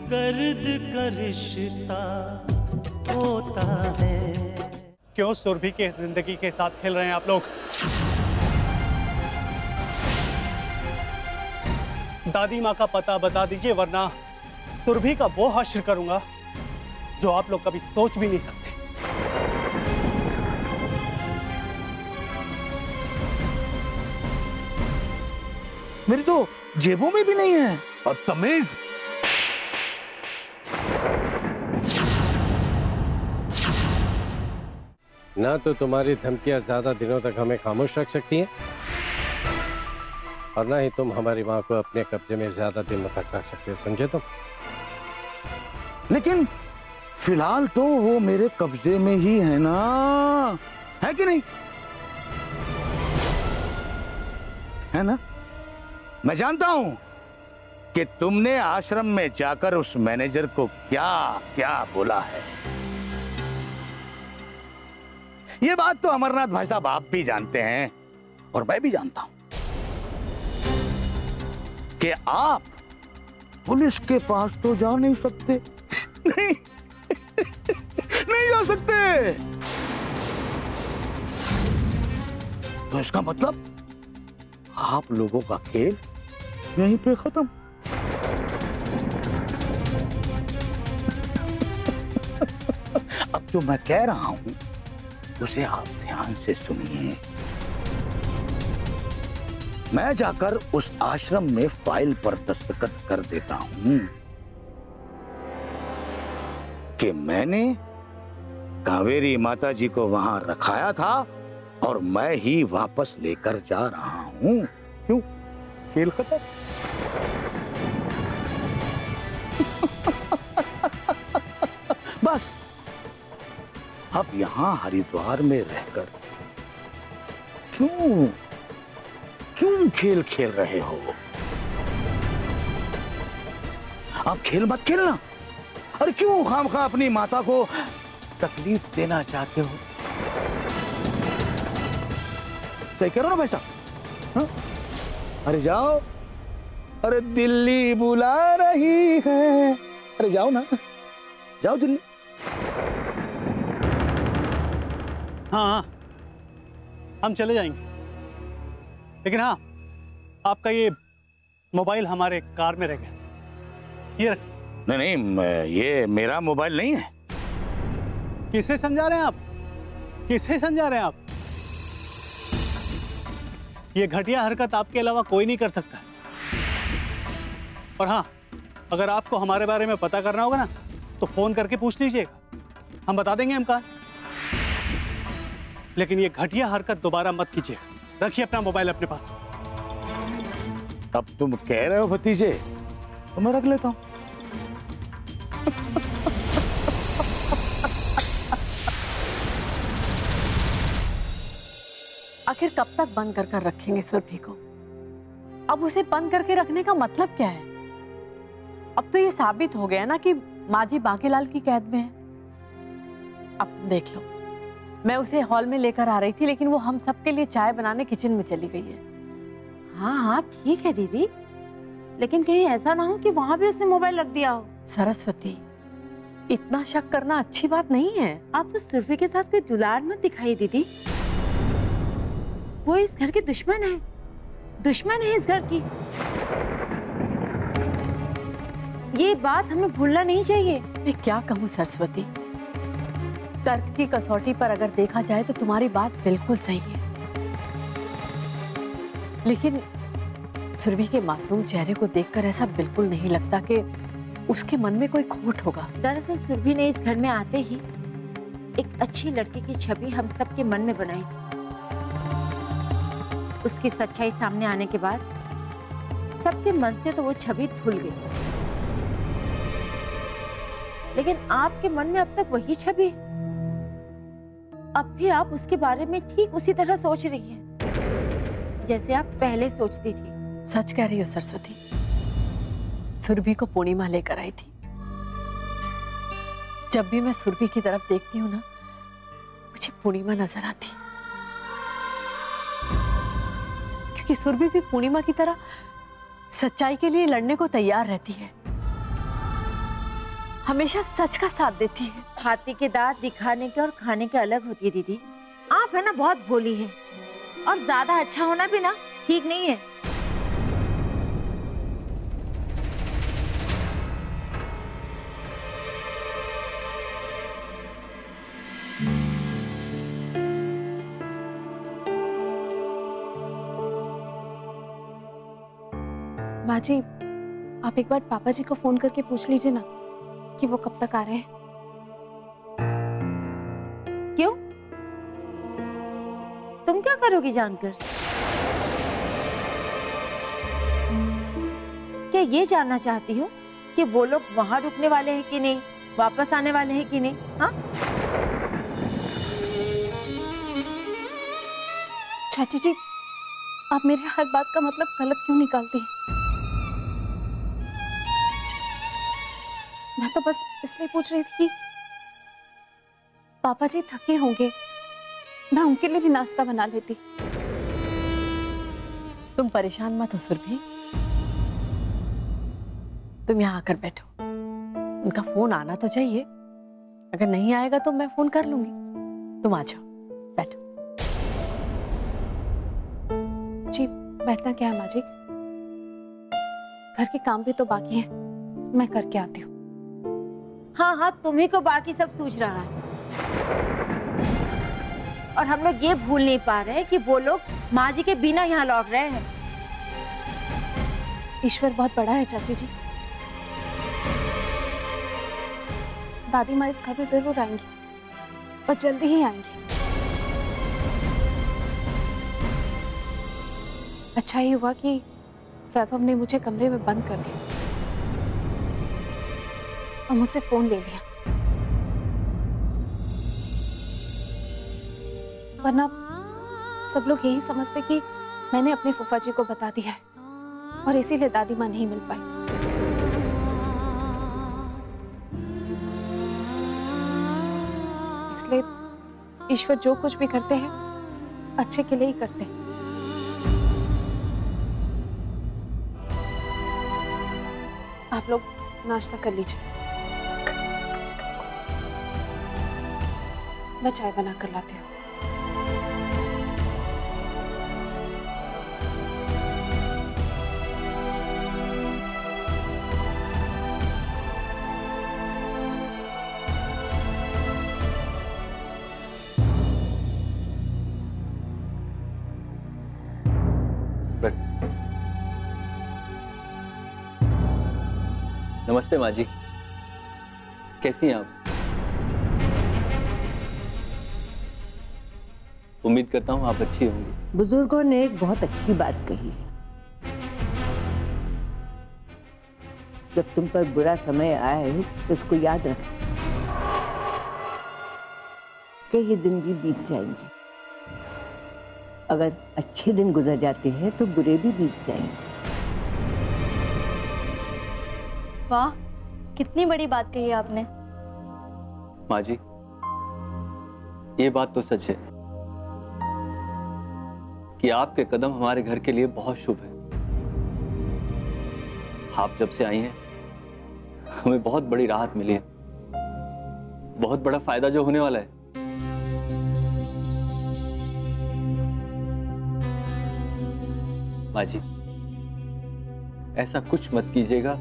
दर्द का रिश्ता होता है। क्यों सुरभि के जिंदगी के साथ खेल रहे हैं आप लोग? दादी माँ का पता बता दीजिए, वरना सुरभि का वो हश्र करूंगा जो आप लोग कभी सोच भी नहीं सकते। मेरी तो जेबों में भी नहीं है। बदतमीज! ना तो तुम्हारी धमकियां ज्यादा दिनों तक हमें खामोश रख सकती हैं और ना ही तुम हमारी मां को अपने कब्जे में ज्यादा दिनों तक रख सकते हो, समझे तुम? लेकिन फिलहाल तो वो मेरे कब्जे में ही है ना, है कि नहीं? है ना? मैं जानता हूं कि तुमने आश्रम में जाकर उस मैनेजर को क्या क्या बोला है। ये बात तो अमरनाथ भाई साहब आप भी जानते हैं और मैं भी जानता हूं कि आप पुलिस के पास तो जा नहीं सकते। नहीं नहीं जा सकते। तो इसका मतलब आप लोगों का खेल यहीं पे खत्म। अब जो मैं कह रहा हूं उसे आप ध्यान से सुनिए। मैं जाकर उस आश्रम में फाइल पर दस्तखत कर देता हूं कि मैंने कावेरी माता जी को वहां रखाया था और मैं ही वापस लेकर जा रहा हूं। क्यों? खेल खत्म। बस अब यहां हरिद्वार में रहकर क्यों खेल खेल रहे हो? अब खेल मत खेलना। अरे क्यों खामखा अपनी माता को तकलीफ देना चाहते हो? सही करो ना भाई साहब। हाँ? अरे जाओ, अरे दिल्ली बुला रही है। अरे जाओ ना, जाओ दिल्ली। हाँ, हम चले जाएंगे, लेकिन हाँ, आपका ये मोबाइल हमारे कार में रह गया था, ये रख। नहीं, ये मेरा मोबाइल नहीं है। किसे समझा रहे हैं आप? किसे समझा रहे हैं आप? ये घटिया हरकत आपके अलावा कोई नहीं कर सकता है। और हाँ, अगर आपको हमारे बारे में पता करना होगा ना, तो फोन करके पूछ लीजिएगा, हम बता देंगे हम कहाँ। लेकिन ये घटिया हरकत दोबारा मत कीजिए। रखिए अपना मोबाइल अपने पास। अब तुम कह रहे हो भतीजे, तो मैं रख लेता हूं। आखिर कब तक बंद कर रखेंगे सुरभि को? अब उसे बंद करके रखने का मतलब क्या है? अब तो ये साबित हो गया ना कि माँ जी बांकीलाल की कैद में है। अब देख लो, मैं उसे हॉल में लेकर आ रही थी, लेकिन वो हम सबके लिए चाय बनाने किचन में चली गई है। हाँ हाँ ठीक है दीदी, लेकिन कहीं ऐसा ना हो कि वहां भी उसने मोबाइल रख दिया हो। सरस्वती, इतना शक करना अच्छी बात नहीं है। आप उस सुरभि के साथ कोई दुलार मत दिखाइए दीदी। वो इस घर के दुश्मन है, दुश्मन है इस घर की। ये बात हमें भूलना नहीं चाहिए। मैं क्या कहूँ सरस्वती, तर्क की कसौटी पर अगर देखा जाए तो तुम्हारी बात बिल्कुल सही है, लेकिन सुरभि के मासूम चेहरे को देखकर ऐसा बिल्कुल नहीं लगता कि उसके मन में कोई खोट होगा। दरअसल सुरभि ने इस घर में आते ही एक अच्छी लड़की की छवि हम सबके मन में बनाई थी। उसकी सच्चाई सामने आने के बाद सबके मन से तो वो छवि धुल गई, लेकिन आपके मन में अब तक वही छवि है। अब भी आप उसके बारे में ठीक उसी तरह सोच रही हैं जैसे आप पहले सोचती थी। सच कह रही हो सरस्वती, सुरभि को पूर्णिमा लेकर आई थी। जब भी मैं सुरभि की तरफ देखती हूँ ना, मुझे पूर्णिमा नजर आती, क्योंकि सुरभि भी पूर्णिमा की तरह सच्चाई के लिए लड़ने को तैयार रहती है। हमेशा सच का साथ देती है। हाथी के दांत दिखाने के और खाने के अलग होती है दीदी। आप है ना बहुत भोली है, और ज्यादा अच्छा होना भी ना ठीक नहीं है। माँ जी, आप एक बार पापा जी को फोन करके पूछ लीजिए ना कि वो कब तक आ रहे हैं। क्यों? तुम क्या करोगी जानकर? क्या ये जानना चाहती हो कि वो लोग वहां रुकने वाले हैं कि नहीं, वापस आने वाले हैं कि नहीं? हाँ, चाची जी, आप मेरे हर बात का मतलब गलत क्यों निकालती हैं? मैं तो बस इसलिए पूछ रही थी कि पापा जी थके होंगे, मैं उनके लिए भी नाश्ता बना लेती। तुम परेशान मत हो सुरभि, तुम यहाँ आकर बैठो। उनका फोन आना तो चाहिए, अगर नहीं आएगा तो मैं फोन कर लूंगी। तुम आ जाओ, बैठो। जी, बैठना क्या है माँ जी, घर के काम भी तो बाकी हैं, मैं करके आती हूँ। हाँ हाँ, तुम्ही को बाकी सब सूझ रहा है, और हम लोग ये भूल नहीं पा रहे कि वो लोग माँ जी के बिना यहाँ लौट रहे हैं। ईश्वर बहुत बड़ा है चाची जी, दादी माँ इस घर में जरूर आएंगी और जल्दी ही आएंगी। अच्छा ही हुआ कि वैभव ने मुझे कमरे में बंद कर दिया और मुझसे फोन ले लिया, वरना सब लोग यही समझते कि मैंने अपने फूफा जी को बता दिया है और इसीलिए दादी माँ नहीं मिल पाई। इसलिए ईश्वर जो कुछ भी करते हैं अच्छे के लिए ही करते हैं। आप लोग नाश्ता कर लीजिए, मैं चाय बना कर लाती हूँ। नमस्ते माँ जी, कैसी हैं आप? उम्मीद करता हूँ आप अच्छी होंगी। बुजुर्गों ने एक बहुत अच्छी बात कही है, जब तुम पर बुरा समय आए तो इसको याद रख कि ये दिन भी बीत जाएंगे। अगर अच्छे दिन गुजर जाते हैं तो बुरे भी बीत जाएंगे। वाह, कितनी बड़ी बात कही आपने। माँ जी, ये बात तो सच है कि आपके कदम हमारे घर के लिए बहुत शुभ है। आप जब से आई हैं हमें बहुत बड़ी राहत मिली है, बहुत बड़ा फायदा जो होने वाला है। माँ जी, ऐसा कुछ मत कीजिएगा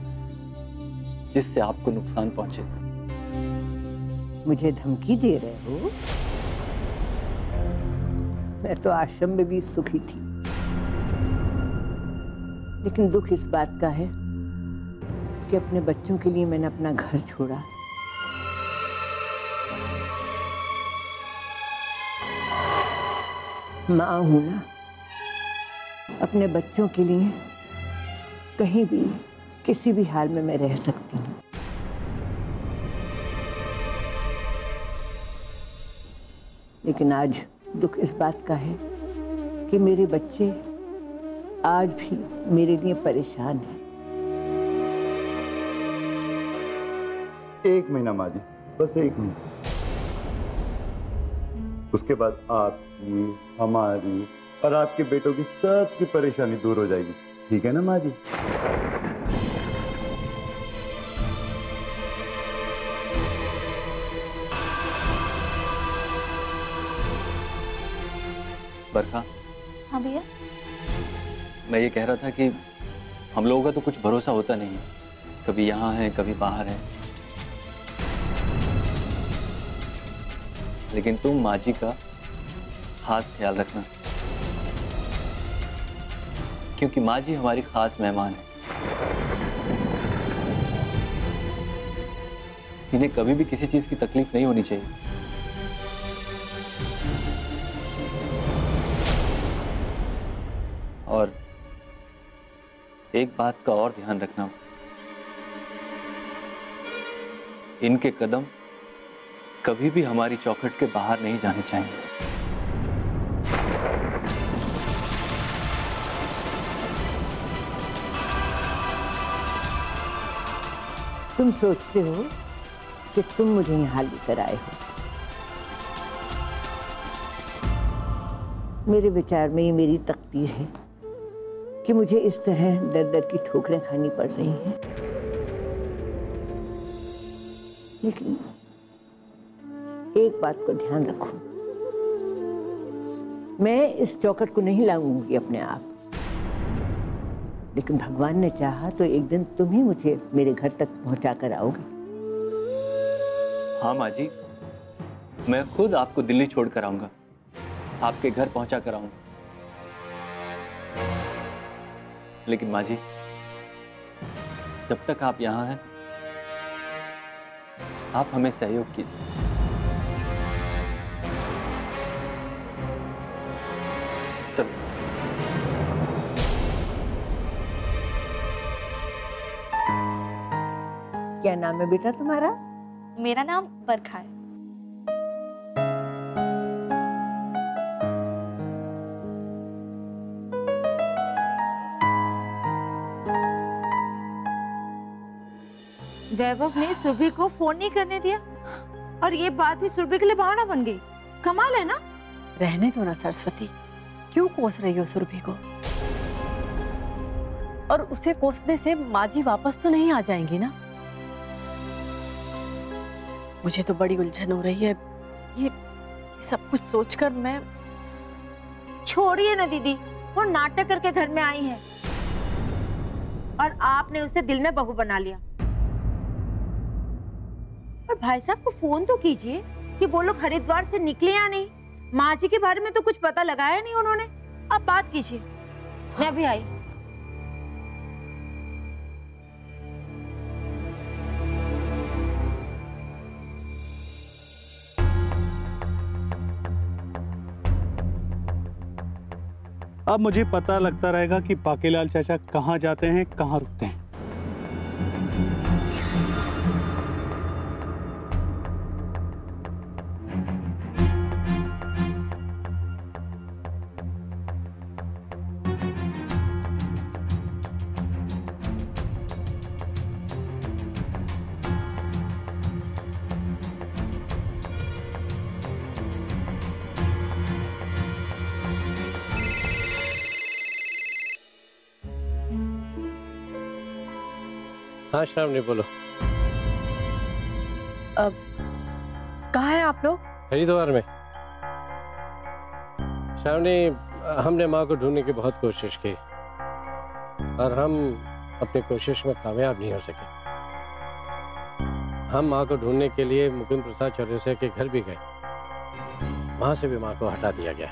जिससे आपको नुकसान पहुंचे। मुझे धमकी दे रहे हो? मैं तो आश्रम में भी सुखी थी, लेकिन दुख इस बात का है कि अपने बच्चों के लिए मैंने अपना घर छोड़ा। माँ हूं ना, अपने बच्चों के लिए कहीं भी किसी भी हाल में मैं रह सकती हूँ। लेकिन आज दुख इस बात का है कि मेरे बच्चे आज भी मेरे लिए परेशान हैं। 1 महीना माँ जी, बस 1 महीना। उसके बाद आपकी, हमारी और आपके बेटों की सबकी परेशानी दूर हो जाएगी। ठीक है ना माँ जी? बरखा। हाँ भैया। मैं ये कह रहा था कि हम लोगों का तो कुछ भरोसा होता नहीं है, कभी यहाँ है कभी बाहर है, लेकिन तुम माँ जी का खास ख्याल रखना, क्योंकि माँ जी हमारी खास मेहमान है। इन्हें कभी भी किसी चीज की तकलीफ नहीं होनी चाहिए। और एक बात का और ध्यान रखना, इनके कदम कभी भी हमारी चौखट के बाहर नहीं जाने चाहिए। तुम सोचते हो कि तुम मुझे यहाँ लेकर आए हो। मेरे विचार में ये मेरी तकदीर है कि मुझे इस तरह दर दर की ठोकरें खानी पड़ रही हैं। लेकिन एक बात को ध्यान रखो, मैं इस चौखट को नहीं लाऊंगी अपने आप, लेकिन भगवान ने चाहा तो एक दिन तुम ही मुझे मेरे घर तक पहुंचा कर आओगे। हाँ माँ जी, मैं खुद आपको दिल्ली छोड़ कर आऊंगा, आपके घर पहुंचा कर आऊंगा। लेकिन माँ जी, जब तक आप यहाँ हैं, आप हमें सहयोग कीजिए। चलो। क्या नाम है बेटा तुम्हारा? मेरा नाम बरखा है। वैभव ने सुरभि को फोन नहीं करने दिया, और ये बात भी सुरभि के लिए बहाना बन गई। कमाल है ना। रहने दो ना सरस्वती, क्यों कोस रही हो सुरभि को? और उसे कोसने से माँ जी वापस तो नहीं आ जाएंगी ना? मुझे तो बड़ी उलझन हो रही है, ये सब कुछ सोचकर मैं। छोड़िए ना दीदी, वो नाटक करके घर में आई है और आपने उसे दिल में बहू बना लिया। और भाई साहब को फोन तो कीजिए कि वो लोग हरिद्वार से निकले या नहीं। माँ जी के बारे में तो कुछ पता लगाया नहीं उन्होंने। अब बात कीजिए। मैं भी आई। अब मुझे पता लगता रहेगा कि बाकीलाल चाचा कहाँ जाते हैं, कहाँ रुकते हैं। हाँ श्रावणी बोलो। अब कहाँ हैं आप लोग? हरिद्वार में। श्रावणी, हमने माँ को ढूंढने की बहुत कोशिश की और हम अपनी कोशिश में कामयाब नहीं हो सके। हम माँ को ढूंढने के लिए मुकुंद प्रसाद चौरसिया के घर भी गए, वहां से भी माँ को हटा दिया गया।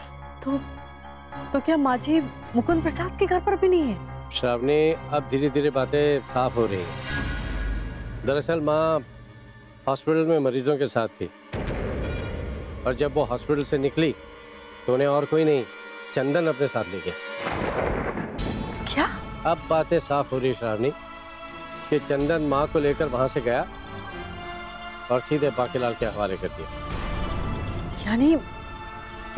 तो क्या माँ जी मुकुंद प्रसाद के घर पर भी नहीं है? श्रावणी, अब धीरे धीरे बातें साफ हो रही हैं। दरअसल माँ हॉस्पिटल में मरीजों के साथ थी और जब वो हॉस्पिटल से निकली तो उन्हें और कोई नहीं, चंदन अपने साथ ले गया। क्या? अब बातें साफ हो रही श्रावणी कि चंदन माँ को लेकर वहां से गया और सीधे बाकीलाल के हवाले कर दिया।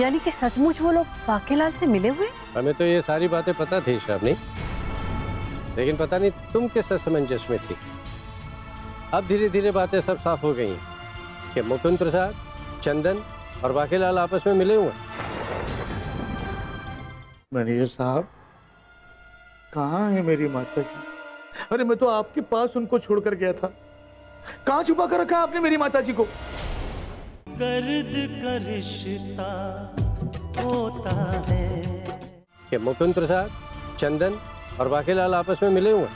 यानी कि सचमुच वो लोग बाकीलाल से मिले हुए? हमें तो ये सारी बातें पता थी श्रावणी, लेकिन पता नहीं तुम किस असमंजस में थी। अब धीरे धीरे बातें सब साफ हो गई कि मुकुंद प्रसाद, चंदन और बाकीलाल आपस में मिले हुए। मैनेजर साहब, कहाँ है मेरी माता जी? अरे मैं तो आपके पास उनको छोड़कर गया था। कहाँ छुपा कर रखा आपने मेरी माता जी को? दर्द का रिश्ता होता है। कि मुकुंद प्रसाद, चंदन और बाकीलाल आपस में मिले हुए,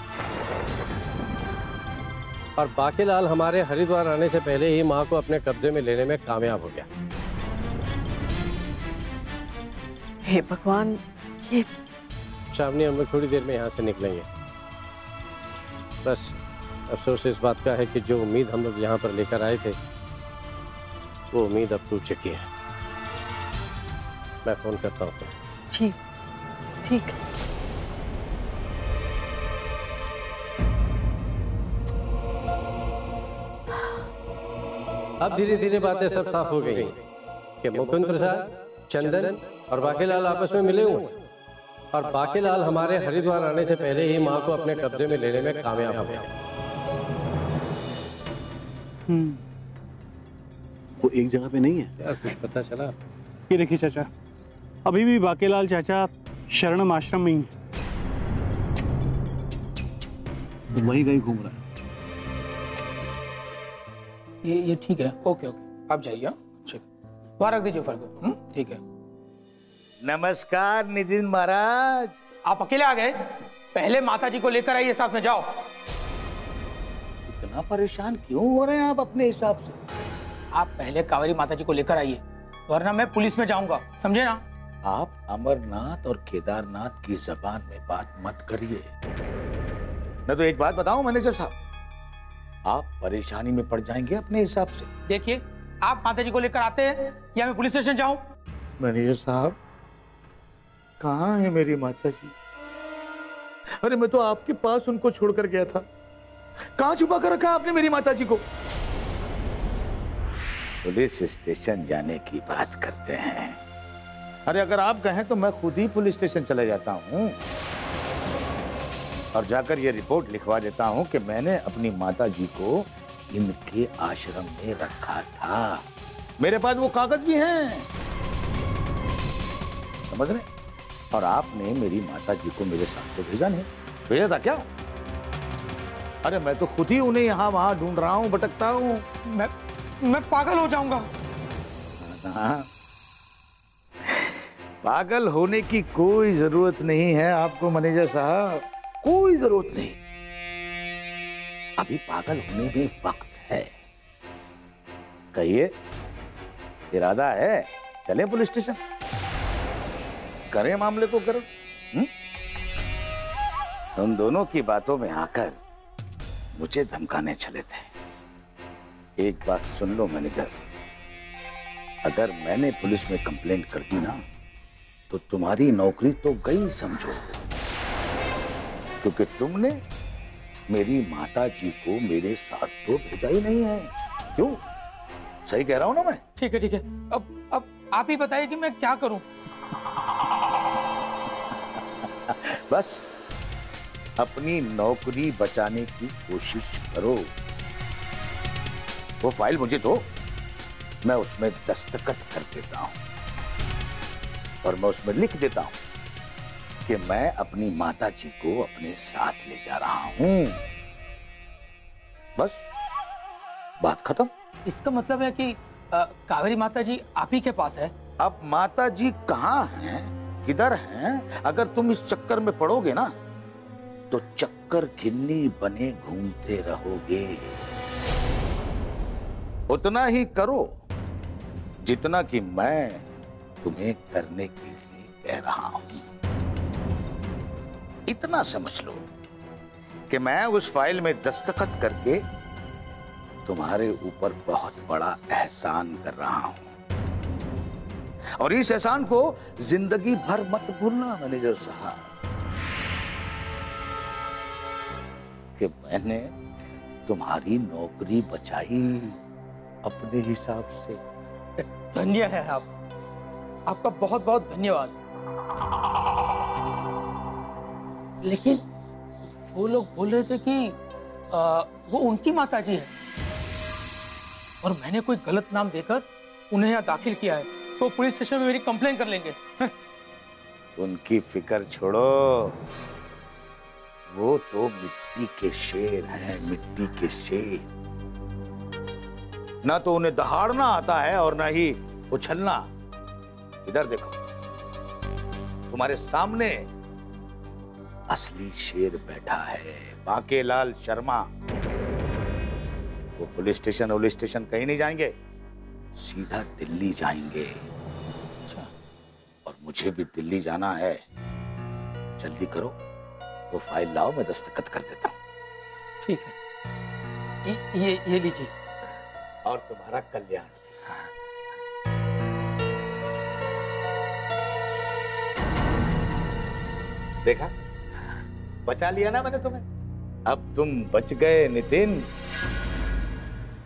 और बाकीलाल हमारे हरिद्वार आने से पहले ही माँ को अपने कब्जे में लेने में कामयाब हो गया। हे भगवान, ये श्रावणी, हम लोग थोड़ी देर में यहाँ से निकलेंगे। बस अफसोस इस बात का है कि जो उम्मीद हम लोग यहाँ पर लेकर आए थे वो उम्मीद अब टूट चुकी है। मैं फोन करता हूँ। जी ठीक। अब धीरे धीरे बातें सब साफ हो गई कि मुकुंद प्रसाद, चंदन और बाकीलाल आपस में मिले हुए, और बाकीलाल हमारे हरिद्वार आने से पहले ही माँ को अपने कब्जे में लेने में कामयाब हो गया। वो एक जगह पे नहीं है यार, कुछ पता चला? ये देखिए चाचा, अभी भी बाकीलाल चाचा शरणम आश्रम में ही हैं। तो वही कहीं घूम रहा है। ये ठीक है। ओके ओके, आप जाइए। ठीक, वहाँ रख दीजिए फल को। ठीक है। नमस्कार नितिन महाराज। आप अकेले आ गए? पहले माताजी को लेकर आइए, साथ में जाओ। इतना परेशान क्यों हो रहे हैं आप अपने हिसाब से? आप पहले कावेरी माताजी को लेकर आइए, वरना मैं पुलिस में जाऊंगा, समझे ना? आप अमरनाथ और केदारनाथ की जबान में बात मत करिए। मैं तो एक बात बताऊं मैनेजर साहब, आप परेशानी में पड़ जाएंगे अपने हिसाब से। देखिए, आप माताजी को लेकर आते हैं या मैं पुलिस स्टेशन जाऊं? मैनेजर साहब, कहाँ है मेरी माताजी? अरे मैं तो आपके पास उनको छोड़कर गया था। कहाँ छुपा कर रखा आपने मेरी माताजी को? पुलिस स्टेशन जाने की बात करते हैं। अरे अगर आप कहें तो मैं खुद ही पुलिस स्टेशन चला जाता हूँ और जाकर ये रिपोर्ट लिखवा देता हूँ कि मैंने अपनी माताजी को इनके आश्रम में रखा था। मेरे पास वो कागज भी हैं, समझ रहे? और आपने मेरी माताजी को मेरे साथ तो भेजा नहीं, भेजा था क्या? अरे मैं तो खुद ही उन्हें यहाँ वहां ढूंढ रहा हूँ, भटकता हूँ। मैं पागल हो जाऊंगा। हाँ, पागल होने की कोई जरूरत नहीं है आपको मैनेजर साहब, कोई जरूरत नहीं। अभी पागल होने में वक्त है। कहिए, इरादा है चलें पुलिस स्टेशन, करें मामले को करो। उन दोनों की बातों में आकर मुझे धमकाने चले थे। एक बात सुन लो मैनेजर, अगर मैंने पुलिस में कंप्लेंट कर दी ना तो तुम्हारी नौकरी तो गई समझो, क्योंकि तुमने मेरी माताजी को मेरे साथ तो भेजा ही नहीं है। क्यों? सही कह रहा हूं ना मैं? ठीक है ठीक है, अब आप ही बताइए कि मैं क्या करूं। बस अपनी नौकरी बचाने की कोशिश करो। वो फाइल मुझे दो, मैं उसमें दस्तखत कर देता हूं और मैं उसमें लिख देता हूं कि मैं अपनी माताजी को अपने साथ ले जा रहा हूं। बस बात खत्म। इसका मतलब है कि कावेरी माताजी आप ही के पास है? अब माताजी कहाँ हैं, किधर हैं? अगर तुम इस चक्कर में पड़ोगे ना तो चक्कर गिन्नी बने घूमते रहोगे। उतना ही करो जितना कि मैं तुम्हें करने के लिए कह रहा हूं। इतना समझ लो कि मैं उस फाइल में दस्तखत करके तुम्हारे ऊपर बहुत बड़ा एहसान कर रहा हूं, और इस एहसान को जिंदगी भर मत भूलना मैनेजर साहब, कि मैंने तुम्हारी नौकरी बचाई अपने हिसाब से। धन्य है आप, आपका बहुत बहुत धन्यवाद। लेकिन वो लोग बोल रहे थे कि वो उनकी माताजी है और मैंने कोई गलत नाम देकर उन्हें यहाँ दाखिल किया है, तो पुलिस स्टेशन में मेरी कंप्लेन कर लेंगे। उनकी फिक्र छोड़ो, वो तो मिट्टी के शेर हैं, मिट्टी के शेर। ना तो उन्हें दहाड़ना आता है और ना ही उछलना। इधर देखो, तुम्हारे सामने असली शेर बैठा है, बांकेलाल शर्मा। वो पुलिस स्टेशन कहीं नहीं जाएंगे, सीधा दिल्ली जाएंगे। अच्छा। और मुझे भी दिल्ली जाना है। जल्दी करो, वो फाइल लाओ, मैं दस्तखत कर देता हूँ। ठीक है, ये लीजिए। और तुम्हारा कल्याण। देखा, बचा लिया ना मैंने तुम्हें। अब तुम बच गए नितिन,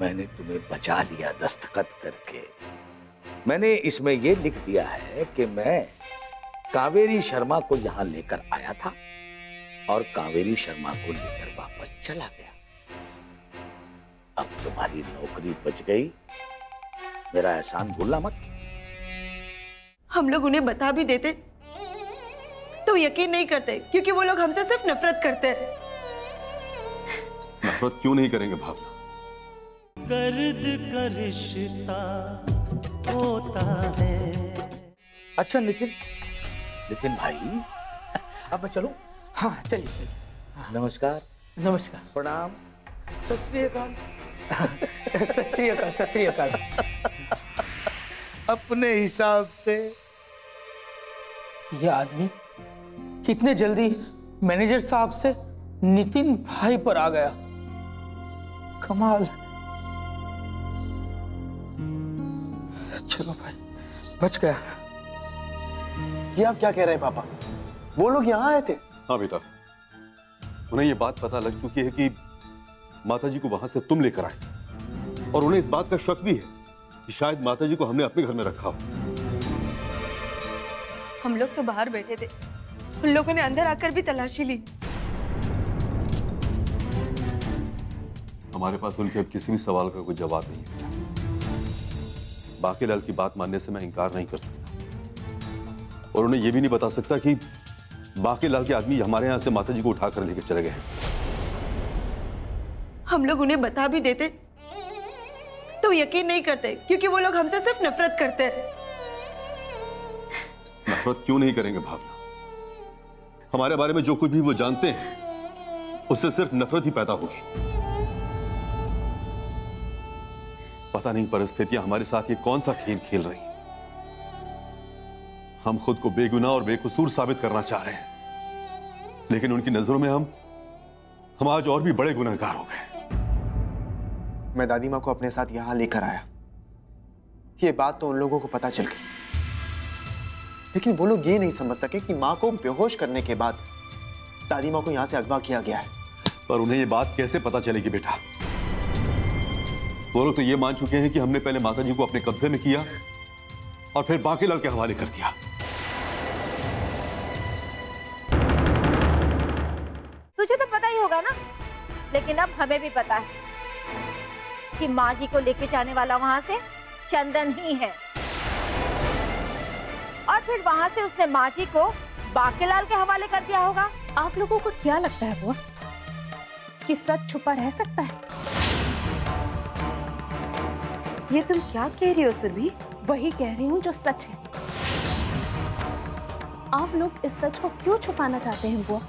मैंने तुम्हें बचा लिया दस्तखत करके। मैंने इसमें यह लिख दिया है कि मैं कावेरी शर्मा को यहां लेकर आया था और कावेरी शर्मा को लेकर वापस चला गया। अब तुम्हारी नौकरी बच गई, मेरा एहसान भूलना मत। हम लोग उन्हें बता भी देते तो यकीन नहीं करते, क्योंकि वो लोग हमसे सिर्फ नफरत करते हैं। नफरत क्यों नहीं करेंगे भावना? दर्द का रिश्ता होता है। अच्छा नितिन भाई, अब मैं चलूं? हाँ चलिए। नमस्कार। नमस्कार। प्रणाम। सत श्री अकाल। सत श्री अकाल। सत श्री अकाल। अपने हिसाब से ये आदमी कितने जल्दी मैनेजर साहब से नितिन भाई पर आ गया। कमाल। चलो भाई, बच गया। ये आप क्या कह रहे हैं पापा? वो लोग यहाँ आए थे? हाँ बेटा, उन्हें ये बात पता लग चुकी है कि माताजी को वहां से तुम लेकर आए, और उन्हें इस बात का शक भी है कि शायद माताजी को हमने अपने घर में रखा हो। हम लोग तो बाहर बैठे थे, उन लोगों ने अंदर आकर भी तलाशी ली। हमारे पास उनके अब किसी भी सवाल का कोई जवाब नहीं है। बांकेलाल की बात मानने से मैं इंकार नहीं कर सकता, और उन्हें यह भी नहीं बता सकता कि बांकेलाल के आदमी हमारे यहां से माताजी को उठाकर लेकर चले गए हैं। हम लोग उन्हें बता भी देते तो यकीन नहीं करते, क्योंकि वो लोग हमसे सिर्फ नफरत करते हैं। नफरत क्यों नहीं करेंगे भावना? हमारे बारे में जो कुछ भी वो जानते हैं उससे सिर्फ नफरत ही पैदा होगी। पता नहीं परिस्थितियां हमारे साथ ये कौन सा खेल खेल रही हैं। हम खुद को बेगुनाह और बेकसूर साबित करना चाह रहे हैं, लेकिन उनकी नजरों में हम आज और भी बड़े गुनहगार हो गए। मैं दादी माँ को अपने साथ यहां लेकर आया, ये बात तो उन लोगों को पता चल गई, लेकिन वो लोग ये नहीं समझ सके कि माँ को बेहोश करने के बाद दादी माँ को यहां से अगवा किया गया है। पर उन्हें ये बात कैसे पता चलेगी बेटा? वो लोग तो ये मान चुके हैं कि हमने पहले माताजी को अपने कब्जे में किया और फिर बांकेलाल के हवाले कर दिया। तुझे तो पता ही होगा ना, लेकिन अब हमें भी पता है कि माँ जी को लेके जाने वाला वहां से चंदन ही है, और फिर वहां से उसने माँ जी को बांकेलाल के हवाले कर दिया होगा। आप लोगों को क्या लगता है बुआ कि सच छुपा रह सकता है? ये तुम क्या कह रही हो सुरभि? वही कह रही हूँ जो सच है। आप लोग इस सच को क्यों छुपाना चाहते हैं बुआ?